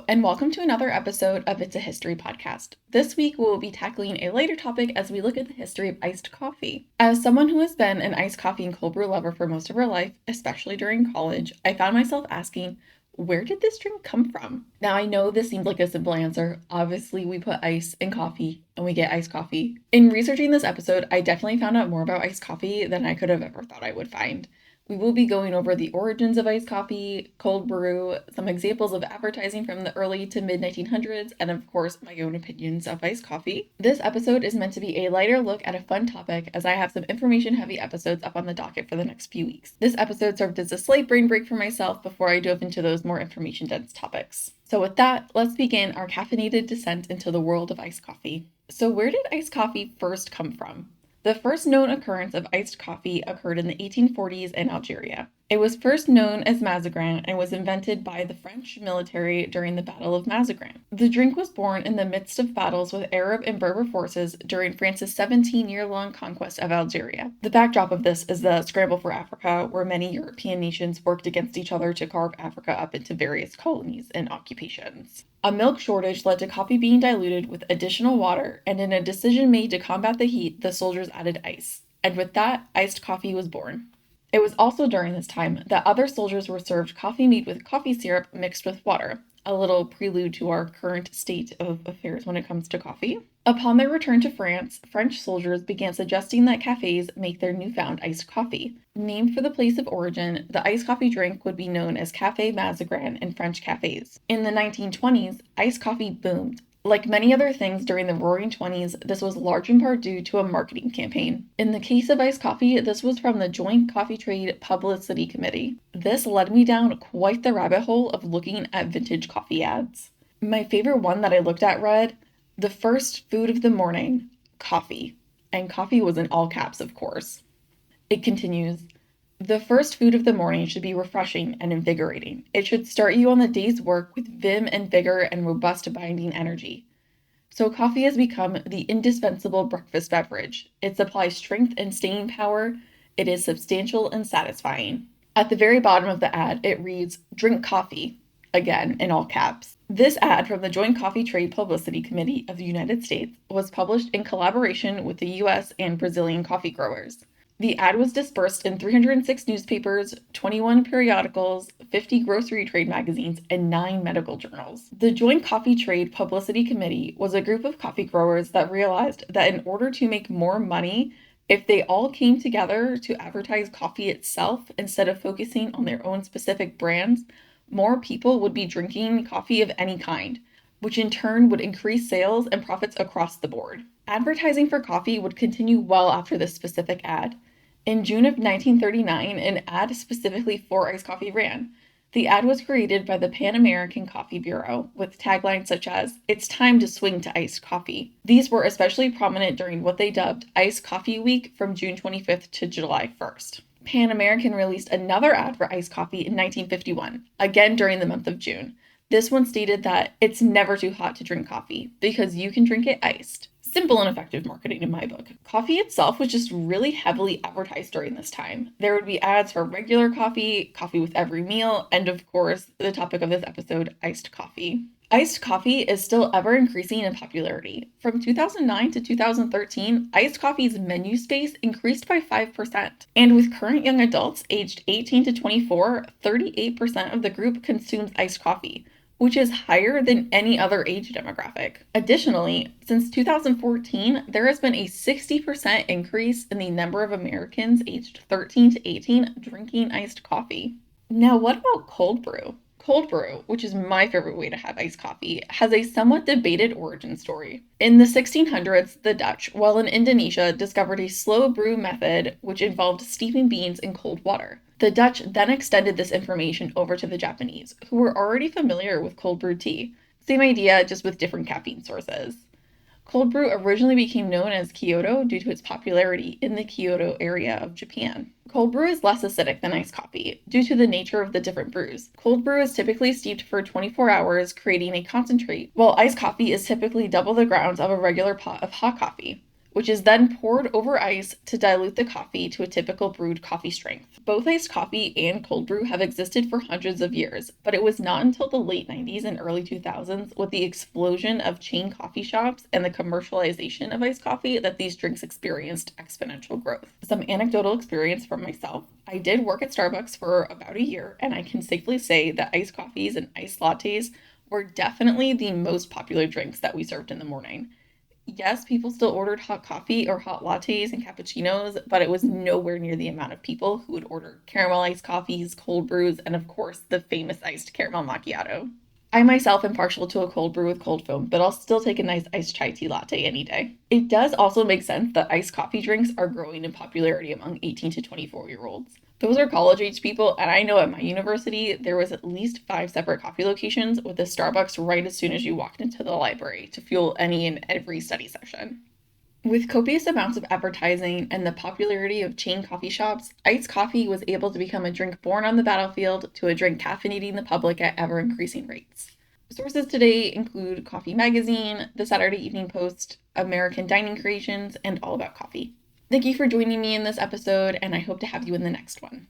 Hello, and welcome to another episode of It's a History podcast. This week, we will be tackling a lighter topic as we look at the history of iced coffee. As someone who has been an iced coffee and cold brew lover for most of her life, especially during college, I found myself asking, where did this drink come from? Now, I know this seems like a simple answer. Obviously, we put ice in coffee and we get iced coffee. In researching this episode, I definitely found out more about iced coffee than I could have ever thought I would find. We will be going over the origins of iced coffee, cold brew, some examples of advertising from the early to mid 1900s, and of course, my own opinions of iced coffee. This episode is meant to be a lighter look at a fun topic, as I have some information-heavy episodes up on the docket for the next few weeks. This episode served as a slight brain break for myself before I dove into those more information-dense topics. So with that, let's begin our caffeinated descent into the world of iced coffee. So where did iced coffee first come from? The first known occurrence of iced coffee occurred in the 1840s in Algeria. It was first known as Mazagran and was invented by the French military during the Battle of Mazagran. The drink was born in the midst of battles with Arab and Berber forces during France's 17-year-long conquest of Algeria. The backdrop of this is the scramble for Africa, where many European nations worked against each other to carve Africa up into various colonies and occupations. A milk shortage led to coffee being diluted with additional water, and in a decision made to combat the heat, the soldiers added ice. And with that, iced coffee was born. It was also during this time that other soldiers were served coffee made with coffee syrup mixed with water, a little prelude to our current state of affairs when it comes to coffee. Upon their return to France, French soldiers began suggesting that cafes make their newfound iced coffee. Named for the place of origin, the iced coffee drink would be known as Café Mazagran in French cafes. In the 1920s, iced coffee boomed. Like many other things during the Roaring Twenties, this was large in part due to a marketing campaign. In the case of iced coffee, this was from the Joint Coffee Trade Publicity Committee. This led me down quite the rabbit hole of looking at vintage coffee ads. My favorite one that I looked at read, "The first food of the morning, coffee." And coffee was in all caps, of course. It continues, "The first food of the morning should be refreshing and invigorating. It should start you on the day's work with vim and vigor and robust binding energy." So coffee has become the indispensable breakfast beverage. It supplies strength and staying power. It is substantial and satisfying. At the very bottom of the ad, it reads, "Drink coffee," again in all caps. This ad from the Joint Coffee Trade Publicity Committee of the United States was published in collaboration with the US and Brazilian coffee growers. The ad was dispersed in 306 newspapers, 21 periodicals, 50 grocery trade magazines, and 9 medical journals. The Joint Coffee Trade Publicity Committee was a group of coffee growers that realized that in order to make more money, if they all came together to advertise coffee itself instead of focusing on their own specific brands, more people would be drinking coffee of any kind, which in turn would increase sales and profits across the board. Advertising for coffee would continue well after this specific ad. In June of 1939, an ad specifically for iced coffee ran. The ad was created by the Pan American Coffee Bureau with taglines such as, "It's time to swing to iced coffee." These were especially prominent during what they dubbed Iced Coffee Week from June 25th to July 1st. Pan American released another ad for iced coffee in 1951, again during the month of June. This one stated that it's never too hot to drink coffee because you can drink it iced. Simple and effective marketing in my book. Coffee itself was just really heavily advertised during this time. There would be ads for regular coffee, coffee with every meal, and of course, the topic of this episode, iced coffee. Iced coffee is still ever increasing in popularity. From 2009 to 2013, iced coffee's menu space increased by 5%. And with current young adults aged 18 to 24, 38% of the group consumes iced coffee, which is higher than any other age demographic. Additionally, since 2014, there has been a 60% increase in the number of Americans aged 13 to 18 drinking iced coffee. Now, what about cold brew? Cold brew, which is my favorite way to have iced coffee, has a somewhat debated origin story. In the 1600s, the Dutch, while in Indonesia, discovered a slow brew method which involved steeping beans in cold water. The Dutch then extended this information over to the Japanese, who were already familiar with cold brew tea. Same idea, just with different caffeine sources. Cold brew originally became known as Kyoto due to its popularity in the Kyoto area of Japan. Cold brew is less acidic than iced coffee due to the nature of the different brews. Cold brew is typically steeped for 24 hours, creating a concentrate, while iced coffee is typically double the grounds of a regular pot of hot coffee. which is then poured over ice to dilute the coffee to a typical brewed coffee strength. Both iced coffee and cold brew have existed for hundreds of years, but it was not until the late 90s and early 2000s, with the explosion of chain coffee shops and the commercialization of iced coffee, that these drinks experienced exponential growth. Some anecdotal experience from myself. I did work at Starbucks for about a year, and I can safely say that iced coffees and iced lattes were definitely the most popular drinks that we served in the morning. Yes, people still ordered hot coffee or hot lattes and cappuccinos, but it was nowhere near the amount of people who would order caramel iced coffees, cold brews, and of course, the famous iced caramel macchiato. I myself am partial to a cold brew with cold foam, but I'll still take a nice iced chai tea latte any day. It does also make sense that iced coffee drinks are growing in popularity among 18 to 24-year-olds. Those are college age people, and I know at my university there was at least 5 separate coffee locations with a Starbucks right as soon as you walked into the library to fuel any and every study session. With copious amounts of advertising and the popularity of chain coffee shops, iced coffee was able to become a drink born on the battlefield to a drink caffeinating the public at ever increasing rates. Sources today include Coffee Magazine, the Saturday Evening Post, American Dining Creations, and All About Coffee. Thank you for joining me in this episode, and I hope to have you in the next one.